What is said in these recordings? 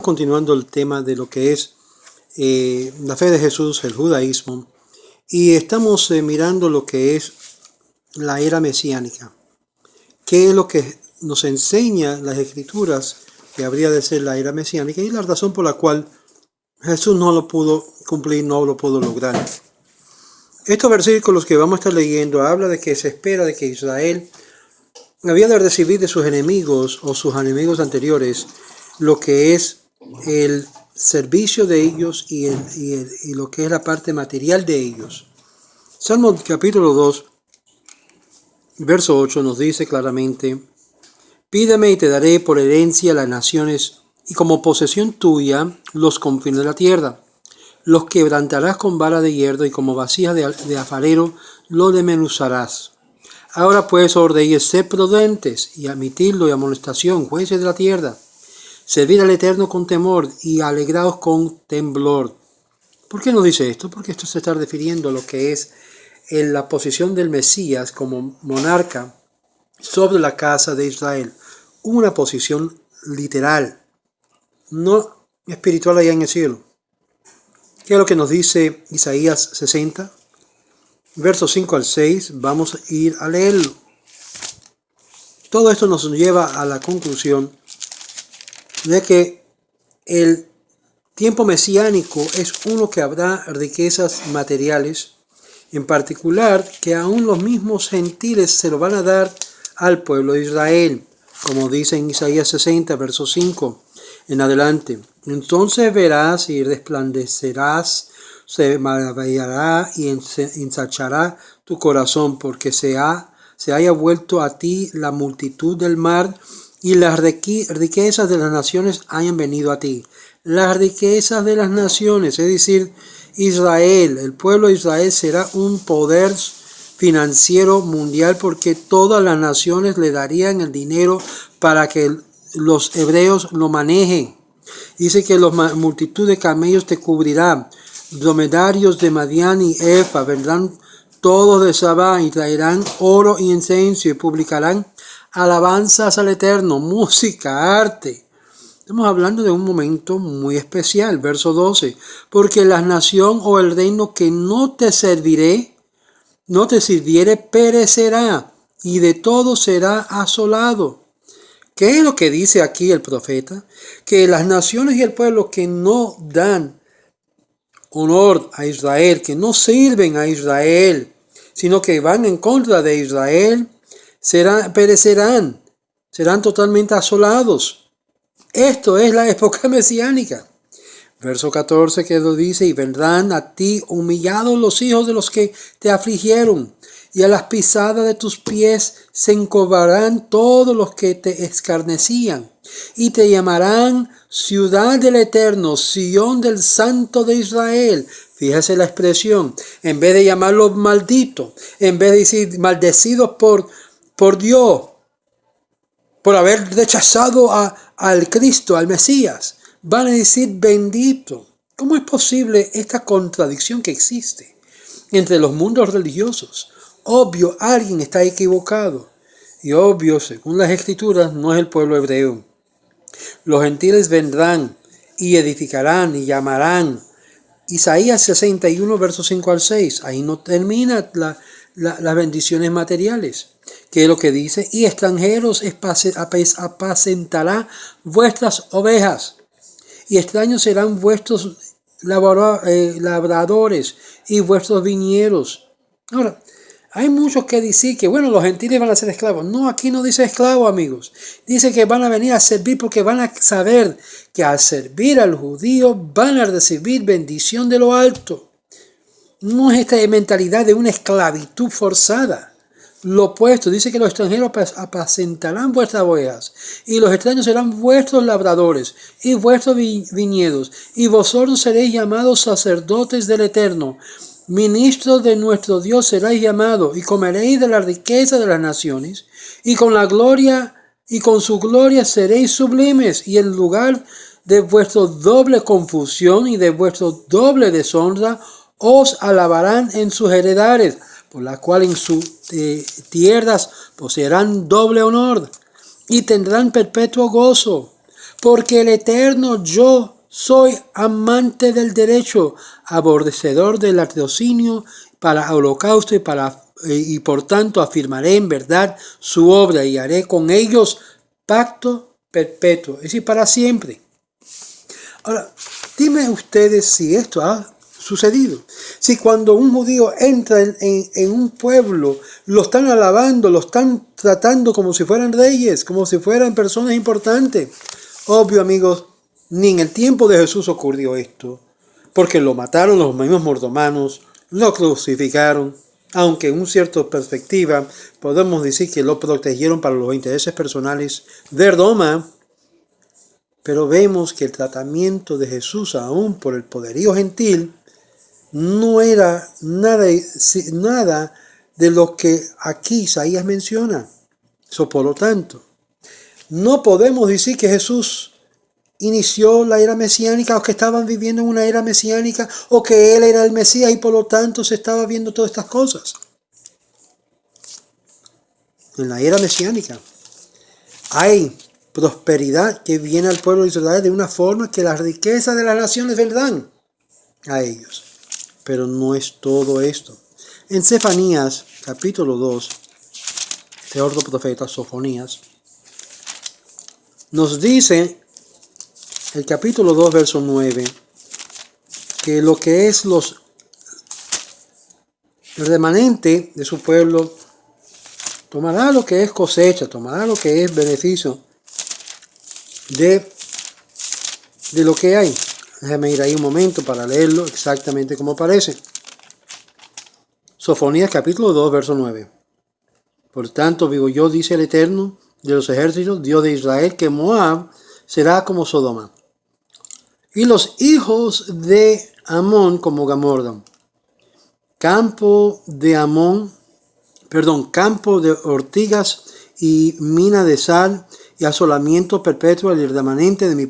Continuando el tema de lo que es la fe de Jesús, el judaísmo, y estamos mirando lo que es la era mesiánica. ¿Qué es lo que nos enseña las Escrituras que habría de ser la era mesiánica? Y la razón por la cual Jesús no lo pudo cumplir, no lo pudo lograr. Estos versículos que vamos a estar leyendo habla de que se espera de que Israel había de recibir de sus enemigos o sus enemigos anteriores lo que es el servicio de ellos y lo que es la parte material de ellos. Salmo capítulo 2, verso 8 nos dice claramente: pídeme y te daré por herencia las naciones, y como posesión tuya los confines de la tierra. Los quebrantarás con vara de hierro, y como vasijas de alfarero lo desmenuzarás. Ahora pues, oh reyes, sed prudentes, y admitidlo y amonestación, jueces de la tierra. Servid al Eterno con temor, y alegraos con temblor. ¿Por qué nos dice esto? Porque esto se está refiriendo a lo que es en la posición del Mesías como monarca sobre la casa de Israel. Una posición literal, no espiritual allá en el cielo. ¿Qué es lo que nos dice Isaías 60? Versos 5 al 6, vamos a ir a leerlo. Todo esto nos lleva a la conclusión de que el tiempo mesiánico es uno que habrá riquezas materiales, en particular que aún los mismos gentiles se lo van a dar al pueblo de Israel, como dice en Isaías 60, verso 5 en adelante. Entonces verás y resplandecerás, se maravillará y ensanchará tu corazón, porque se haya vuelto a ti la multitud del mar, y las riquezas de las naciones hayan venido a ti. Las riquezas de las naciones, es decir, Israel, el pueblo de Israel será un poder financiero mundial, porque todas las naciones le darían el dinero para que los hebreos lo manejen. Dice que la multitud de camellos te cubrirá, dromedarios de Madián y Efa vendrán todos de Sabá, y traerán oro y incienso, y publicarán alabanzas al Eterno, música, arte. Estamos hablando de un momento muy especial. Verso 12. Porque la nación o el reino que no te sirviere, perecerá, y de todo será asolado. ¿Qué es lo que dice aquí el profeta? Que las naciones y el pueblo que no dan honor a Israel, que no sirven a Israel, sino que van en contra de Israel, perecerán, serán totalmente asolados. Esto es la época mesiánica. Verso 14 que lo dice: y vendrán a ti humillados los hijos de los que te afligieron, y a las pisadas de tus pies se encorvarán todos los que te escarnecían, y te llamarán ciudad del Eterno, Sión del Santo de Israel. Fíjese la expresión, en vez de llamarlos malditos, en vez de decir maldecidos por Dios, por haber rechazado al Cristo, al Mesías, van a decir bendito. ¿Cómo es posible esta contradicción que existe entre los mundos religiosos? Obvio, alguien está equivocado. Y obvio, según las Escrituras, no es el pueblo hebreo. Los gentiles vendrán y edificarán y llamarán. Isaías 61, versos 5 al 6. Ahí no termina las bendiciones materiales. ¿Qué es lo que dice? Y extranjeros apacentará vuestras ovejas, y extraños serán vuestros labradores y vuestros viñeros. Ahora, hay muchos que dicen que, bueno, los gentiles van a ser esclavos. No, aquí no dice esclavos, amigos. Dice que van a venir a servir, porque van a saber que al servir al judío van a recibir bendición de lo alto. No es esta mentalidad de una esclavitud forzada. Lo opuesto, dice que los extranjeros apacentarán vuestras ovejas, y los extraños serán vuestros labradores y vuestros viñedos, y vosotros seréis llamados sacerdotes del Eterno, ministros de nuestro Dios seréis llamados, y comeréis de la riqueza de las naciones, y con su gloria seréis sublimes, y en lugar de vuestra doble confusión y de vuestra doble deshonra os alabarán en sus heredades, por la cual en sus tierras poseerán doble honor y tendrán perpetuo gozo. porque el Eterno yo soy amante del derecho, aborrecedor del latrocinio para holocausto y por tanto afirmaré en verdad su obra y haré con ellos pacto perpetuo, es decir, para siempre. Ahora, dime ustedes si esto ha sucedido. Si cuando un judío entra en un pueblo, lo están alabando, lo están tratando como si fueran reyes, como si fueran personas importantes. Obvio, amigos, ni en el tiempo de Jesús ocurrió esto, porque lo mataron los mismos mordomanos, lo crucificaron, aunque en una cierta perspectiva podemos decir que lo protegieron para los intereses personales de Roma. Pero vemos que el tratamiento de Jesús aún por el poderío gentil no era nada de lo que aquí Isaías menciona. Por lo tanto, no podemos decir que Jesús inició la era mesiánica o que estaban viviendo en una era mesiánica o que Él era el Mesías y por lo tanto se estaba viendo todas estas cosas. En la era mesiánica hay prosperidad que viene al pueblo de Israel de una forma que las riquezas de las naciones vendrán a ellos. Pero no es todo esto. En Sofonías, capítulo 2, este otro profeta, Sofonías, nos dice, el capítulo 2, verso 9, que lo que es el remanente de su pueblo tomará lo que es cosecha, tomará lo que es beneficio de lo que hay. Déjame ir ahí un momento para leerlo exactamente como aparece. Sofonías capítulo 2, verso 9. Por tanto, vivo yo, dice el Eterno de los ejércitos, Dios de Israel, que Moab será como Sodoma, y los hijos de Amón como Gomorra. Campo de ortigas y mina de sal, y asolamiento perpetuo. El remanente de mi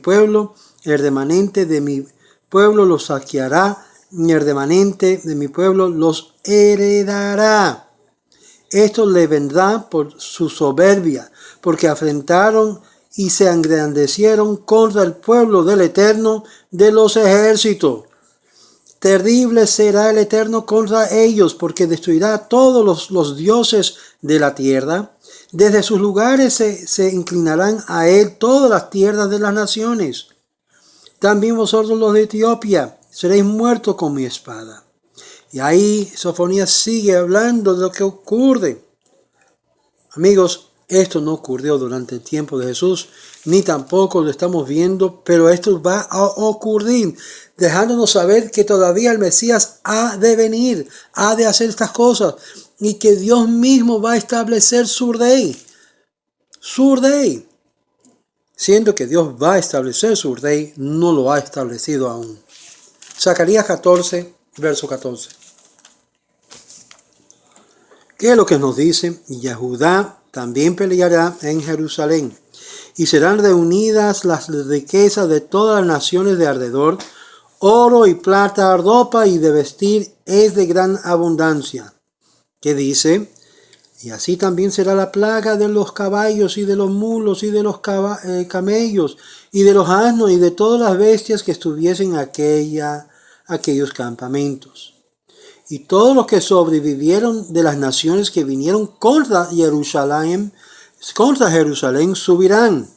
pueblo, los saqueará, y el remanente de mi pueblo los heredará. Esto le vendrá por su soberbia, porque afrentaron y se engrandecieron contra el pueblo del Eterno de los ejércitos. Terrible será el Eterno contra ellos, porque destruirá a todos los dioses de la tierra. Desde sus lugares se inclinarán a él todas las tierras de las naciones. También vosotros los de Etiopía seréis muertos con mi espada. Y ahí Sofonías sigue hablando de lo que ocurre. Amigos, esto no ocurrió durante el tiempo de Jesús, ni tampoco lo estamos viendo, pero esto va a ocurrir, dejándonos saber que todavía el Mesías ha de venir, ha de hacer estas cosas, y que Dios mismo va a establecer su rey, siendo que Dios va a establecer su rey, no lo ha establecido aún. Zacarías 14, verso 14. ¿Qué es lo que nos dice? Y Judá también peleará en Jerusalén, y serán reunidas las riquezas de todas las naciones de alrededor, oro y plata, ropa y de vestir es de gran abundancia. ¿Qué dice? Y así también será la plaga de los caballos y de los mulos y de los camellos y de los asnos y de todas las bestias que estuviesen en aquellos campamentos. Y todos los que sobrevivieron de las naciones que vinieron contra Jerusalén subirán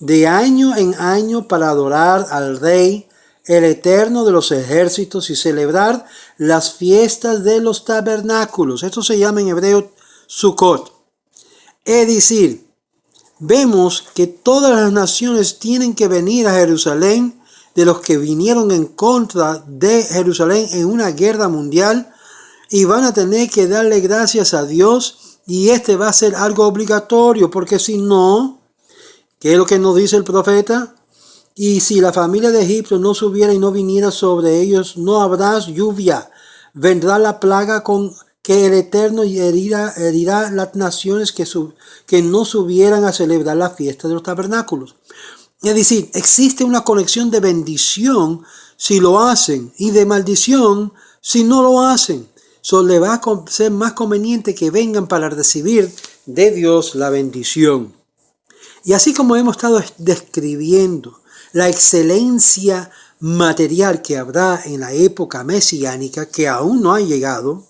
de año en año para adorar al Rey, el Eterno de los ejércitos, y celebrar las fiestas de los tabernáculos. Esto se llama en hebreo Sukkot. Es decir, vemos que todas las naciones tienen que venir a Jerusalén, de los que vinieron en contra de Jerusalén en una guerra mundial, y van a tener que darle gracias a Dios, y este va a ser algo obligatorio, porque si no, ¿qué es lo que nos dice el profeta? Y si la familia de Egipto no subiera y no viniera sobre ellos, no habrá lluvia, vendrá la plaga con que el Eterno herirá las naciones que no subieran a celebrar la fiesta de los tabernáculos. Es decir, existe una conexión de bendición si lo hacen y de maldición si no lo hacen. Le va a ser más conveniente que vengan para recibir de Dios la bendición. Y así como hemos estado describiendo la excelencia material que habrá en la época mesiánica, que aún no ha llegado,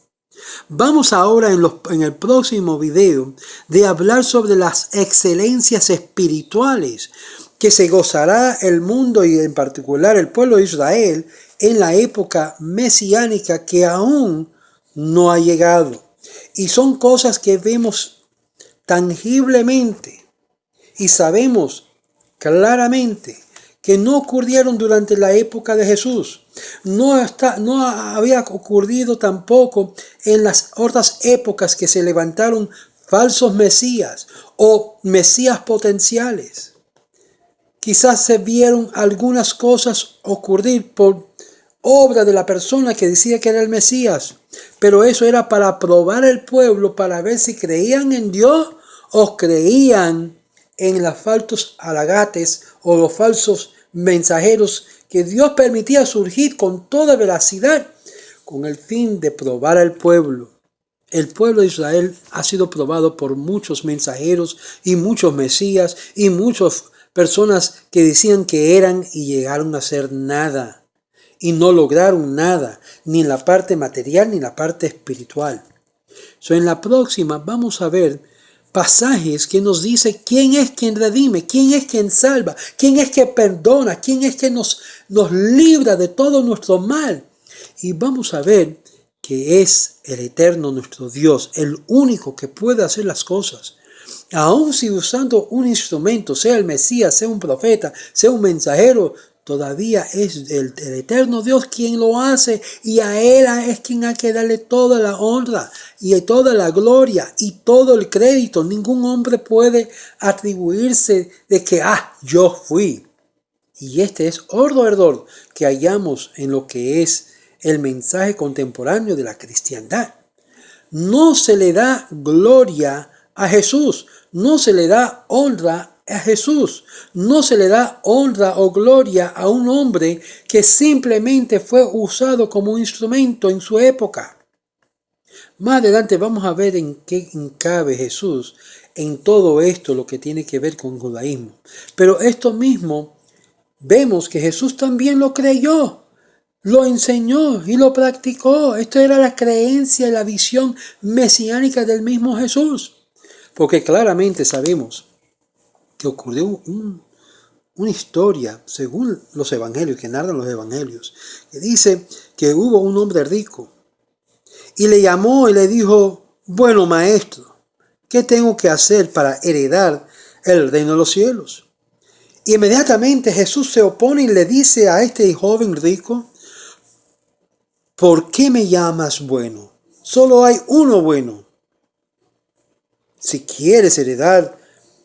vamos ahora en el próximo video de hablar sobre las excelencias espirituales que se gozará el mundo y en particular el pueblo de Israel en la época mesiánica que aún no ha llegado. Y son cosas que vemos tangiblemente y sabemos claramente que no ocurrieron durante la época de Jesús. No había ocurrido tampoco en las otras épocas que se levantaron falsos mesías o mesías potenciales. Quizás se vieron algunas cosas ocurrir por obra de la persona que decía que era el Mesías, pero eso era para probar al pueblo, para ver si creían en Dios o creían en los falsos halagates o los falsos mensajeros que Dios permitía surgir con toda veracidad con el fin de probar al pueblo. El pueblo de Israel ha sido probado por muchos mensajeros y muchos mesías y muchas personas que decían que eran y llegaron a ser nada y no lograron nada, ni en la parte material ni en la parte espiritual. En la próxima vamos a ver pasajes que nos dice quién es quien redime, quién es quien salva, quién es quien perdona, quién es quien nos libra de todo nuestro mal. Y vamos a ver que es el eterno nuestro Dios, el único que puede hacer las cosas. Aun si usando un instrumento, sea el Mesías, sea un profeta, sea un mensajero, todavía es el eterno Dios quien lo hace y a Él es quien hay que darle toda la honra y toda la gloria y todo el crédito. Ningún hombre puede atribuirse de que, yo fui. Y este es otro error que hallamos en lo que es el mensaje contemporáneo de la cristiandad. No se le da gloria a Jesús, no se le da honra a Jesús, no se le da honra o gloria a un hombre que simplemente fue usado como instrumento en su época. Más adelante vamos a ver en qué cabe Jesús en todo esto, lo que tiene que ver con judaísmo. Pero esto mismo vemos que Jesús también lo creyó, lo enseñó y lo practicó. Esto era la creencia y la visión mesiánica del mismo Jesús. Porque claramente sabemos que ocurrió una historia, según los evangelios, que narran los evangelios, que dice que hubo un hombre rico y le llamó y le dijo: bueno, maestro, ¿qué tengo que hacer para heredar el reino de los cielos? Y inmediatamente Jesús se opone y le dice a este joven rico: ¿por qué me llamas bueno? Solo hay uno bueno. Si quieres heredar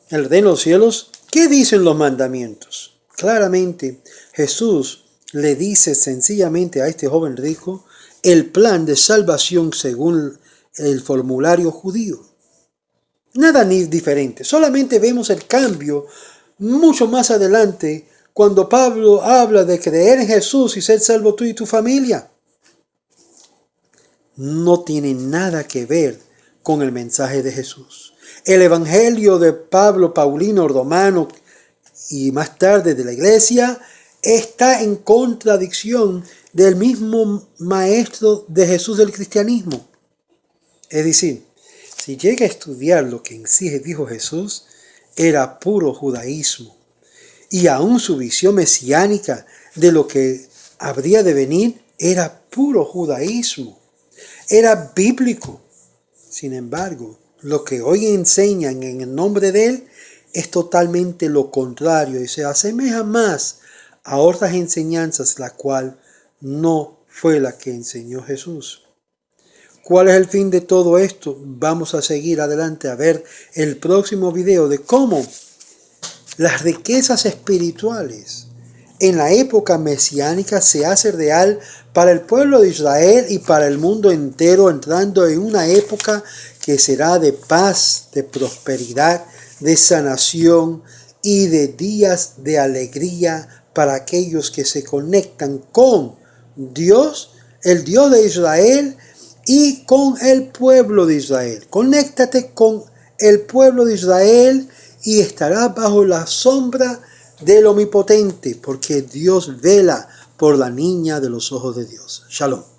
el reino de los cielos, ¿qué dicen los mandamientos? Claramente Jesús le dice sencillamente a este joven rico el plan de salvación según el formulario judío. Nada ni diferente, solamente vemos el cambio mucho más adelante cuando Pablo habla de creer en Jesús y ser salvo tú y tu familia. No tiene nada que ver con el mensaje de Jesús. El evangelio de Pablo, Paulino, Romano y más tarde de la iglesia está en contradicción del mismo maestro de Jesús del cristianismo. Es decir, si llega a estudiar lo que en sí dijo Jesús, era puro judaísmo. Y aún su visión mesiánica de lo que habría de venir era puro judaísmo. Era bíblico. Sin embargo, lo que hoy enseñan en el nombre de Él es totalmente lo contrario y se asemeja más a otras enseñanzas, la cual no fue la que enseñó Jesús. ¿Cuál es el fin de todo esto? Vamos a seguir adelante a ver el próximo video de cómo las riquezas espirituales en la época mesiánica se hace real para el pueblo de Israel y para el mundo entero, entrando en una época que será de paz, de prosperidad, de sanación y de días de alegría para aquellos que se conectan con Dios, el Dios de Israel, y con el pueblo de Israel. Conéctate con el pueblo de Israel y estarás bajo la sombra del Omnipotente, porque Dios vela por la niña de los ojos de Dios. Shalom.